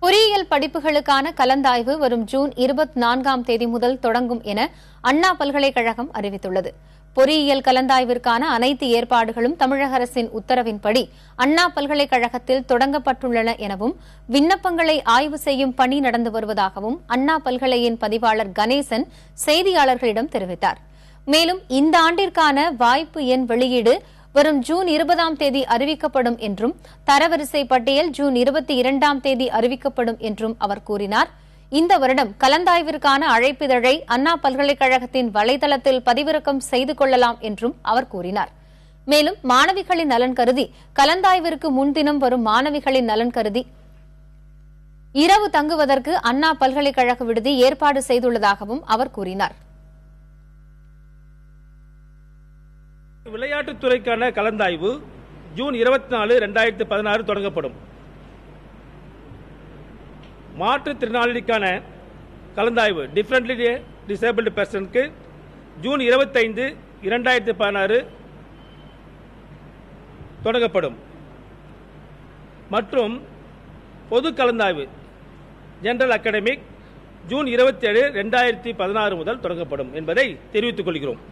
பொறியியல் படிப்புகளுக்கான கலந்தாய்வு வரும் ஜூன் 24ஆம் தேதி முதல் தொடங்கும் என அண்ணா பல்கலைக்கழகம் அறிவித்துள்ளது. பொறியியல் கலந்தாய்விற்கான அனைத்து ஏற்பாடுகளும் தமிழக அரசின் உத்தரவின்படி அண்ணா பல்கலைக்கழகத்தில் தொடங்கப்பட்டுள்ளன எனவும் விண்ணப்பங்களை ஆய்வு செய்யும் பணி நடந்து வருவதாகவும் அண்ணா பல்கலையின் பதிவாளர் கணேசன் செய்தியாளர்களிடம் தெரிவித்தார். மேலும் இந்த ஆண்டிற்கான வாய்ப்பு எண் வெளியீடு வரும் ஜூன் 20ஆம் தேதி அறிவிக்கப்படும் என்றும் தரவரிசை பட்டியல் ஜூன் 22ஆம் தேதி அறிவிக்கப்படும் என்றும் அவர் கூறினார். இந்த வருடம் கலந்தாய்விற்கான அழைப்பிதழை அண்ணா பல்கலைக்கழகத்தின் வலைதளத்தில் பதிவிறக்கம் செய்து கொள்ளலாம் என்றும் அவர் கூறினார். மேலும் மாணவிகளின் நலன் கருதி கலந்தாய்விற்கு முன்தினம் வரும் மாணவிகளின் நலன் கருதி இரவு தங்குவதற்கு அண்ணா பல்கலைக்கழக விடுதி ஏற்பாடு செய்துள்ளதாகவும் அவர் கூறினார். விளையாட்டுத்துறைக்கான கலந்தாய்வு ஜூன் 24, 2016 தொடங்கப்படும். மாற்றுத்திறனாளிக்கான கலந்தாய்வு டிஃபரன்ட்லி டிசேபிள்டு பர்சனுக்கு ஜூன் 25, 2016 தொடங்கப்படும். மற்றும் பொது கலந்தாய்வு ஜெனரல் அகாடமிக் ஜூன் 27, 2016 முதல் தொடங்கப்படும் என்பதை தெரிவித்துக் கொள்கிறோம்.